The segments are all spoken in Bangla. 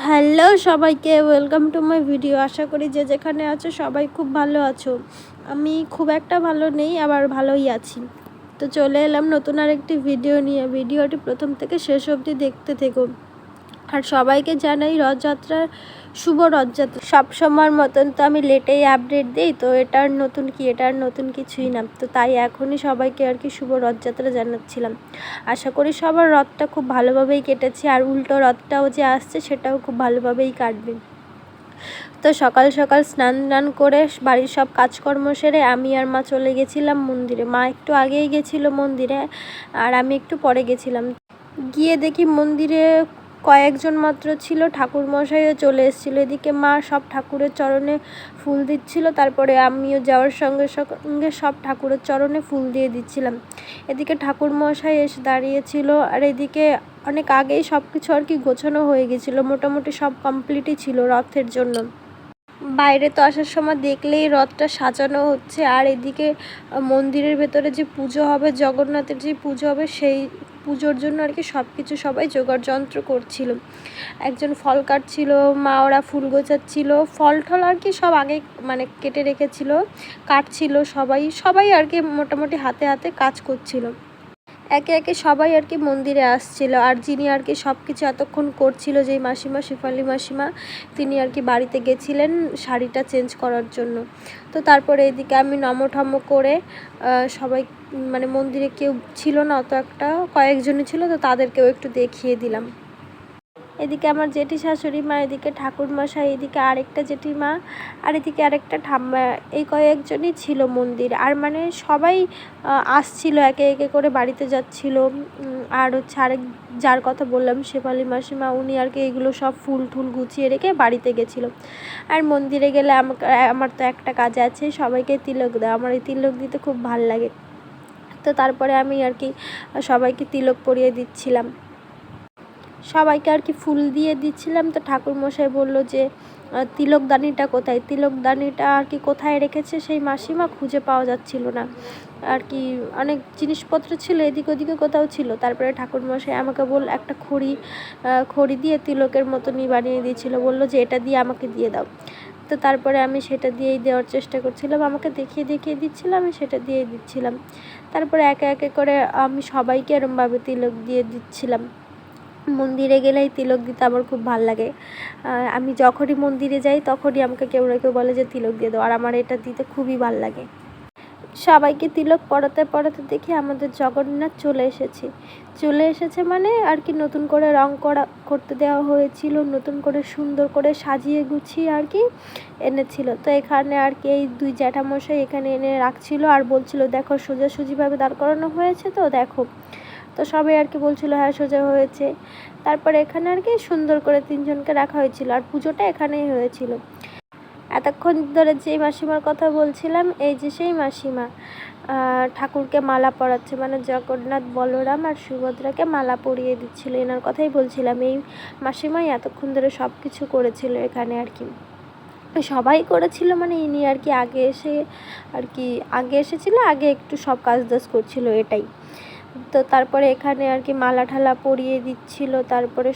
হ্যালো সবাইকে, ওয়েলকাম টু মাই ভিডিও। আশা করি যে যেখানে আছো সবাই খুব ভালো আছো। আমি খুব একটা ভালো নেই, আবার ভালোই আছি। তো চলে এলাম নতুন আরেকটি ভিডিও নিয়ে। ভিডিওটি প্রথম থেকে শেষ অবধি দেখতে থেকো। আর সবাইকে জানাই রথযাত্রার শুভ রথযাত্রা। সবসময়ের মতন তো আমি লেটেই আপডেট দিই, তো এটার নতুন কিছুই না। তো তাই এখনই সবাইকে আর কি শুভ রথযাত্রা জানাচ্ছিলাম। আশা করি সবার রথটা খুব ভালোভাবেই কেটেছে, আর উল্টো রথটাও যে আসছে সেটাও খুব ভালোভাবেই কাটবে। তো সকাল সকাল স্নান করে বাড়ির সব কাজকর্ম সেরে আমি আর মা চলে গেছিলাম মন্দিরে। মা একটু আগেই গেছিলো মন্দিরে, আর আমি একটু পরে গেছিলাম। গিয়ে দেখি মন্দিরে কয়েকজন মাত্র ছিল, ঠাকুরমশাইও চলে এসেছিলো। এদিকে মা সব ঠাকুরের চরণে ফুল দিচ্ছিল, তারপরে আমিও যাওয়ার সঙ্গে সঙ্গে সব ঠাকুরের চরণে ফুল দিয়ে দিচ্ছিলাম। এদিকে ঠাকুরমশাই এসে দাঁড়িয়েছিল, আর এদিকে অনেক আগেই সব কিছু আর কি গোছানো হয়ে গেছিলো, মোটামুটি সব কমপ্লিটই ছিল রথের জন্য। বাইরে তো আসার সময় দেখলেই রথটা সাজানো হচ্ছে, আর এদিকে মন্দিরের ভেতরে যে পুজো হবে, জগন্নাথের যে পুজো হবে, সেই পুজোর জন্য আর কি সব কিছু সবাই জোগাড় যন্ত্র করছিল। একজন ফল কাটছিল, মা ওরা ফুল গোছাচ্ছিল, ফল টল আর কি সব আগে মানে কেটে রেখেছিল, কাটছিল সবাই আর কি মোটামুটি হাতে হাতে কাজ করছিল। একে একে সবাই আর কি মন্দিরে আসছিল, আর যিনি আর কি সব কিছু এতক্ষণ করছিল, যেই মাসিমা, শেফালি মাসিমা, তিনি আর কি বাড়িতে গেছিলেন শাড়িটা চেঞ্জ করার জন্য। তো তারপরে এদিকে আমি নমঠম করে সবাই মানে মন্দিরে কেউ ছিল না অত একটা, কয়েকজনই ছিল, তো তাদেরকেও একটু দেখিয়ে দিলাম। এদিকে আমার জেঠি শাশুড়ি মা, এদিকে ঠাকুরমশাই, এদিকে আরেকটা জেঠিমা, আর এদিকে আরেকটা ঠাম্মা, এই কয়েকজনই ছিল মন্দির। আর মানে সবাই আসছিল, একে একে করে বাড়িতে যাচ্ছিল। আর হচ্ছে আরেক যার কথা বললাম শেফালি মাসিমা, উনি আর কি এগুলো সব ফুল টুল গুছিয়ে রেখে বাড়িতে গেছিলো। আর মন্দিরে গেলে আমার তো একটা কাজ আছে, সবাইকে তিলক দেওয়া। আমার এই তিলক দিতে খুব ভাল লাগে। তো তারপরে আমি আর কি সবাইকে তিলক পরিয়ে দিচ্ছিলাম, সবাইকে আর কি ফুল দিয়ে দিচ্ছিলাম। তো ঠাকুরমশাই বলল যে তিলকদানিটা কোথায়, তিলকদানিটা আর কি কোথায় রেখেছে সেই মাসিমা খুঁজে পাওয়া যাচ্ছিল না। আর কি অনেক জিনিসপত্র ছিল, এদিক ওদিকে কোথাও ছিল। তারপরে ঠাকুরমশাই আমাকে একটা খড়ি দিয়ে তিলকের মতনই বানিয়ে দিয়েছিল, বললো যে এটা দিয়ে আমাকে দিয়ে দাও। তো তারপরে আমি সেটা দিয়েই দেওয়ার চেষ্টা করছিলাম, আমাকে দেখিয়ে দিচ্ছিলাম, আমি সেটা দিয়েই দিচ্ছিলাম। তারপরে একে একে করে আমি সবাইকে এরমভাবে তিলক দিয়ে দিচ্ছিলাম। মন্দিরে গেলেই তিলক দিতে আমার খুব ভাল লাগে। আমি যখনই মন্দিরে যাই তখনই আমাকে কেউ না কেউ বলে যে তিলক দিয়ে দাও, আর আমার এটা দিতে খুবই ভাল লাগে। সবাইকে তিলক পরাতে দেখি আমাদের জগন্নাথ চলে এসেছে মানে আর কি নতুন করে রং করতে দেওয়া হয়েছিল, নতুন করে সুন্দর করে সাজিয়ে গুছিয়ে আর কি এনেছিল। তো এখানে আর কি এই দুই জ্যাঠামশাই এখানে এনে রাখছিল, আর বলছিল দেখো সোজাসুজিভাবে দাঁড় করানো হয়েছে, তো দেখো। তো সবাই আর কি বলছিল হ্যাঁ সোজা হয়েছে। তারপরে এখানে আর কি সুন্দর করে তিনজনকে রাখা হয়েছিল, আর পুজোটা এখানেই হয়েছিল। এতক্ষণ ধরে যেই মাসিমার কথা বলছিলাম, এই যে সেই মাসিমা ঠাকুরকে মালা পরাচ্ছে, মানে জগন্নাথ, বলরাম আর সুভদ্রাকে মালা পরিয়ে দিচ্ছিল, এনার কথাই বলছিলাম। এই মাসিমাই এতক্ষণ ধরে সব কিছু করেছিল এখানে আর কি, সবাই করেছিল, মানে ইনি আর কি আগে এসেছিল, আগে একটু সব কাজ করছিল এটাই। তো তারপরে এখানে আর কি মালা ঠালা পরিয়ে দিচ্ছিল। তারপরে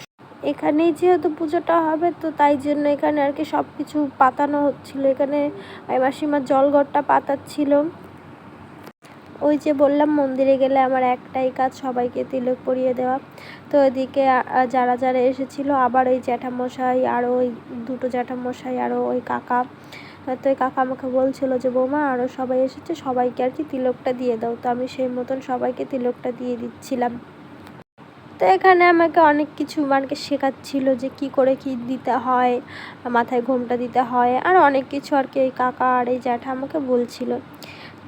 এখানেই যেহেতু পুজোটা হবে, তো তাই জন্য এখানে আর কি সব কিছু পাতানো হচ্ছিল। এখানে মাসিমার জলঘরটা পাতাচ্ছিল। ওই যে বললাম মন্দিরে গেলে আমার একটাই কাজ, সবাইকে তিলক পরিয়ে দেওয়া। তো এদিকে যারা যারা এসেছিলো, আবার ওই জ্যাঠামশাই, আরও ওই দুটো জ্যাঠামশাই, আরও ওই কাকা, তো ওই কাকা আমাকে বলছিল যে বৌমা আরও সবাই এসেছে, সবাইকে আর কি তিলকটা দিয়ে দাও। তো আমি সেই মতন সবাইকে তিলকটা দিয়ে দিচ্ছিলাম। তো এখানে আমাকে অনেক কিছু মানে শেখাচ্ছিল যে কি করে কি দিতে হয়, মাথায় ঘোমটা দিতে হয়, আর অনেক কিছু আর কি এই কাকা আর এই জ্যাঠা আমাকে বলছিল।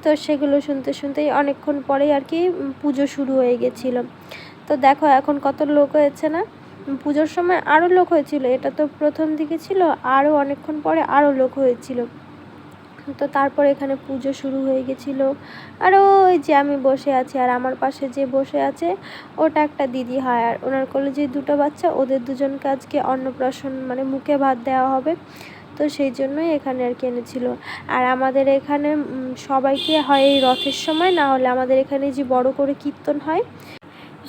তো সেগুলো শুনতেই অনেকক্ষণ পরেই আর কি পুজো শুরু হয়ে গেছিলো। তো দেখো এখন কত লোক হয়েছে না, পুজোর সময় আরও লোক হয়েছিল, এটা তো প্রথম দিকে ছিল, আরও অনেকক্ষণ পরে আরও লোক হয়েছিল। তো তারপর এখানে পুজো শুরু হয়ে গেছিলো। আর ওই যে আমি বসে আছি, আর আমার পাশে যে বসে আছে ওটা একটা দিদি হয়, আর ওনার কোলে যে দুটো বাচ্চা, ওদের দুজনকে আজকে অন্নপ্রাশন মানে মুখে ভাত দেওয়া হবে, তো সেই জন্যই এখানে আর কি এনেছিল। আর আমাদের এখানে সবাইকে হয় এই রথের সময়, না হলে আমাদের এখানে যে বড় করে কীর্তন হয়,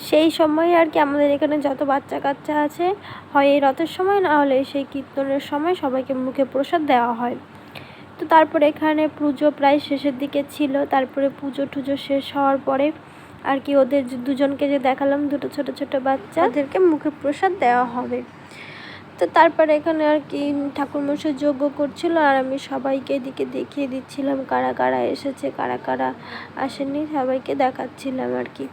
সেই সময় আর কি আমাদের এখানে যত বাচ্চা কাচ্চা আছে হয় এই রথের সময়, না হলে সেই কীর্তনের সময় সবাইকে মুখে প্রসাদ দেওয়া হয়। তো তারপরে এখানে পুজো প্রায় শেষের দিকে ছিল। তারপরে পুজো টুজো শেষ হওয়ার পরে আর কি ওদের দুজনকে যে দেখালাম, দুটো ছোট ছোট বাচ্চা, ওদেরকে মুখে প্রসাদ দেওয়া হবে। তো তারপরে এখানে আর কি ঠাকুরমশাই যজ্ঞ করছিল, আর আমি সবাইকে এদিকে দেখিয়ে দিচ্ছিলাম কারা কারা এসেছে, কারা কারা আসেনি, সবাইকে দেখাচ্ছিলাম আর কি।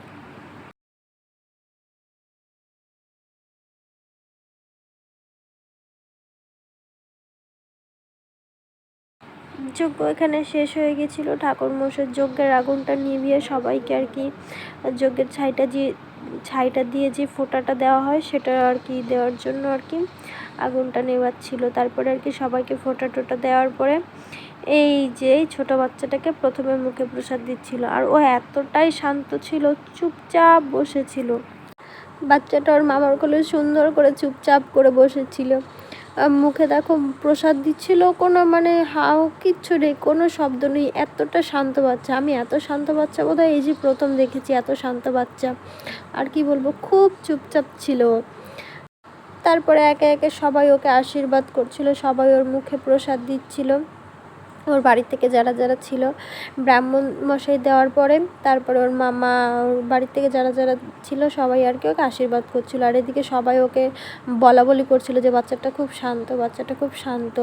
যজ্ঞ এখানে শেষ হয়ে গেছিলো। ঠাকুরমশাই যজ্ঞের আগুনটা নিভিয়ে সবাইকে আর কি যজ্ঞের ছাইটা দিয়ে যে ফোঁটাটা দেওয়া হয় সেটা আর কি দেওয়ার জন্য আর কি আগুনটা নেভাচ্ছিল। তারপরে আর কি সবাইকে ফোঁটা টোটা দেওয়ার পরে এই যে ছোট বাচ্চাটাকে প্রথমে মুখে প্রসাদ দিচ্ছিল, আর ও এতটাই শান্ত ছিল, চুপচাপ বসেছিল। বাচ্চাটা ওর মামার কোলে সুন্দর করে চুপচাপ করে বসেছিল। মুখে দেখো প্রসাদ দিচ্ছিল, কোনো মানে হাও কিচ্ছু নেই, কোনো শব্দ নেই, এতটা শান্ত বাচ্চা। আমি এত শান্ত বাচ্চা বোধহয় এই যে প্রথম দেখেছি, এত শান্ত বাচ্চা। আর কি বলবো, খুব চুপচাপ ছিল। তারপরে একে একে সবাই ওকে আশীর্বাদ করছিল, সবাই ওর মুখে প্রসাদ দিচ্ছিল। ওর বাড়ি থেকে যারা যারা ছিল, ব্রাহ্মণ মশাই দেওয়ার পরে তারপরে ওর মামা, ওর বাড়ি থেকে যারা যারা ছিল সবাই আর কি ওকে আশীর্বাদ করছিল। আর এদিকে সবাই ওকে বলা বলি করছিল যে বাচ্চাটা খুব শান্ত, বাচ্চাটা খুব শান্ত।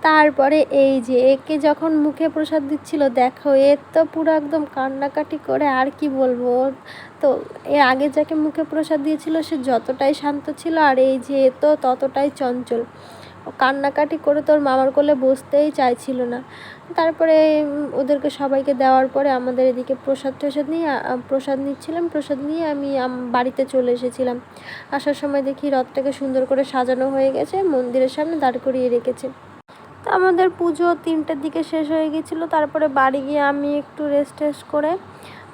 তারপরে এই যে একে যখন মুখে প্রসাদ দিচ্ছিল, দেখো এ তো পুরো একদম কান্নাকাটি করে, আর কি বলবো। তো এর আগে যাকে মুখে প্রসাদ দিয়েছিল সে যতটাই শান্ত ছিল, আর এই যে এ তো ততটাই চঞ্চল, কান্নাকাটি করে তোর মামার কোলে বসতেই চাইছিল না। তারপরে ওদেরকে সবাইকে দেওয়ার পরে আমাদের এদিকে প্রসাদ নিচ্ছিলাম। প্রসাদ নিয়ে আমি বাড়িতে চলে এসেছিলাম। আসার সময় দেখি রথটাকে সুন্দর করে সাজানো হয়ে গেছে, মন্দিরের সামনে দাঁড় করিয়ে রেখেছে। তো আমাদের পুজো 3টার দিকে শেষ হয়ে গেছিলো। তারপরে বাড়ি গিয়ে আমি একটু রেস্ট করে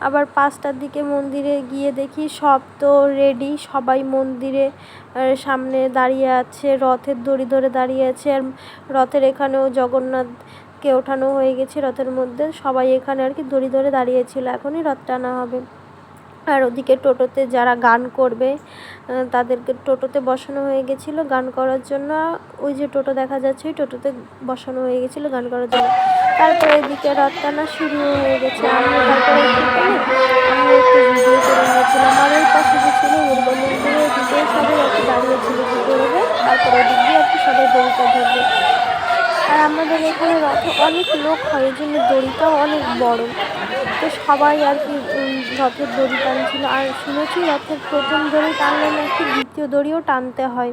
আবার 5টার দিকে মন্দিরে গিয়ে দেখি সব তো রেডি, সবাই মন্দিরে সামনে দাঁড়িয়ে আছে, রথের দড়ি ধরে দাঁড়িয়ে আছে। আর রথের এখানেও জগন্নাথকে ওঠানো হয়ে গেছে রথের মধ্যে, সবাই এখানে আর কি দড়ি ধরে দাঁড়িয়েছিল, এখনই রথ টানা হবে। আর ওদিকে টোটোতে যারা গান করবে তাদেরকে টোটোতে বসানো হয়ে গেছিলো গান করার জন্য। ওই যে টোটো দেখা যাচ্ছে ওই টোটোতে বসানো হয়ে গেছিলো গান করার জন্য। তারপরে এদিকে রথ টানা শুরু হয়ে গেছে। আমি তারপরে আমি একটু ভিডিও করে নিয়েছিলাম। আর ওই পাশে যে ছিল দুর্গা মন্দিরের দিকে সবাই আর কি দাঁড়িয়েছিল ভিডিও হবে, তারপরে ওদিক দিয়ে আর কি সবাই দড়িটা ধরবে। আর আমাদের এখানে রথে অনেক লোক হয়, এই জন্য দড়িটাও অনেক বড়। তো সবাই আর কি রথের দড়ি টানছিল। আর শুনেছি রথের প্রথম দড়ি টানলে নাকি দ্বিতীয় দড়িও টানতে হয়।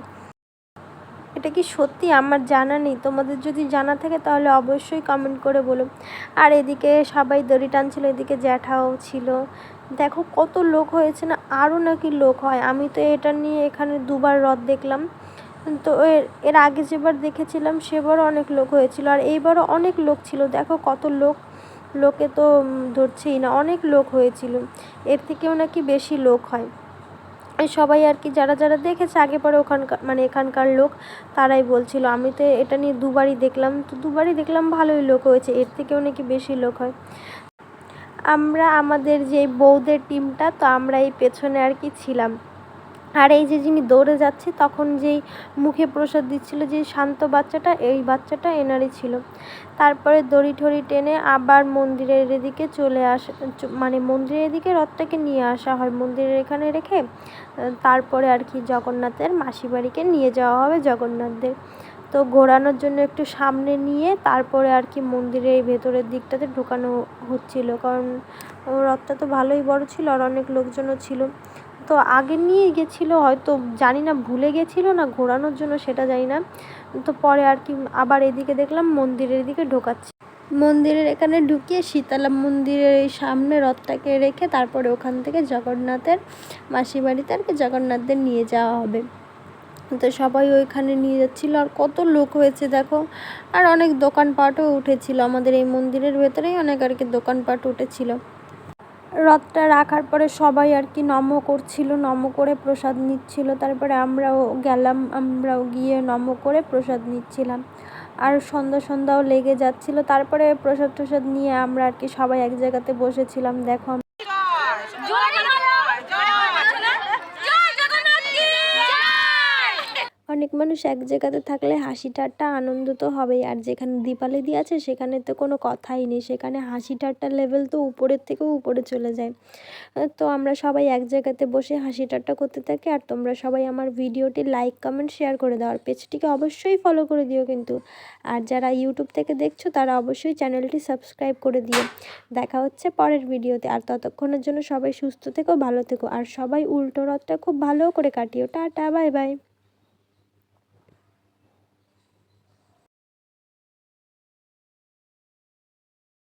এটা কি সত্যি আমার জানা নেই, তোমাদের যদি জানা থাকে তাহলে অবশ্যই কমেন্ট করে বলো। আর এদিকে সবাই দড়ি টানছিল, এদিকে জ্যাঠাও ছিল। দেখো কত লোক হয়েছে না, আরও নাকি লোক হয়। আমি তো এটা নিয়ে এখানে 2বার রথ দেখলাম। তো এর আগে যেবার দেখেছিলাম সেবারও অনেক লোক হয়েছিল, আর এইবারও অনেক লোক ছিল। দেখো কত লোকে তো ধরছেই না, অনেক লোক হয়েছিল, এর থেকেও নাকি বেশি লোক হয়। সবাই আর কি যারা যারা দেখেছে আগে পরে এখানকার লোক, তারাই বলছিল। আমি তো এটা নিয়ে 2বারই দেখলাম, তো 2বারই দেখলাম ভালোই লোক হয়েছে, এর থেকেও নাকি বেশি লোক হয়। আমরা আমাদের যে বউদের টিমটা, তো আমরা এই পেছনে আর কি ছিলাম। আর এই যে যিনি দৌড়ে যাচ্ছে তখন যেই মুখে প্রসাদ দিচ্ছিল যে শান্ত বাচ্চাটা, এই বাচ্চাটা এনারই ছিল। তারপরে দড়ি ঠড়ি টেনে আবার মন্দিরের এদিকে চলে আসা, মন্দিরের এদিকে রথটাকে নিয়ে আসা হয়, মন্দিরের এখানে রেখে তারপরে আর কি জগন্নাথের মাসি বাড়িকে নিয়ে যাওয়া হবে জগন্নাথদের। তো ঘোরানোর জন্য একটু সামনে নিয়ে তারপরে আর কি মন্দিরের এই ভেতরের দিকটাতে ঢোকানো হচ্ছিল, কারণ রথটা তো ভালোই বড় ছিল আর অনেক লোকজনও ছিল। তো আগে নিয়ে গেছিলো, হয়তো জানি না ভুলে গেছিলো না ঘোরানোর জন্য, সেটা জানি না। তো পরে আর কি আবার এদিকে দেখলাম মন্দিরের দিকে ঢোকাচ্ছে। মন্দিরের এখানে ঢুকিয়ে শীতলা মন্দিরের এই সামনে রথটাকে রেখে তারপরে ওখান থেকে জগন্নাথের মাসি বাড়িতে আর কি জগন্নাথদের নিয়ে যাওয়া হবে। তো সবাই ওইখানে নিয়ে যাচ্ছিলো, আর কত লোক হয়েছে দেখো। আর অনেক দোকানপাটও উঠেছিল, আমাদের এই মন্দিরের ভেতরেই অনেক আর কি দোকানপাট উঠেছিল। রথটা রাখার পরে সবাই আর কি নম করছিল, নম করে প্রসাদ নিচ্ছিল। তারপরে আমরাও গিয়ে নম করে প্রসাদ নিচ্ছিলাম। আর সন্ধ্যাও লেগে যাচ্ছিল। তারপরে প্রসাদ নিয়ে আমরা আর কি সবাই এক জায়গাতে বসেছিলাম। দেখো অনেক মানুষ এক জায়গাতে থাকলে হাসি ঠাট্টা আনন্দ তো হবেই, আর যেখানে দীপালিদি আছে সেখানে তো কোনো কথাই নেই, সেখানে হাসি ঠাট্টার লেভেল তো উপরের থেকেও উপরে চলে যায়। তো আমরা সবাই এক জায়গাতে বসে হাসি ঠাট্টা করতে থাকি। আর তোমরা সবাই আমার ভিডিওটি লাইক কমেন্ট শেয়ার করে দাও, আর পেজটিকে অবশ্যই ফলো করে দিও কিন্তু। আর যারা ইউটিউব থেকে দেখছো তারা অবশ্যই চ্যানেলটি সাবস্ক্রাইব করে দিও। দেখা হচ্ছে পরের ভিডিওতে, আর ততক্ষণের জন্য সবাই সুস্থ থেকো, ভালো থেকো, আর সবাই উল্টো রথটা খুব ভালো করে কাটিও। Tata, bye bye.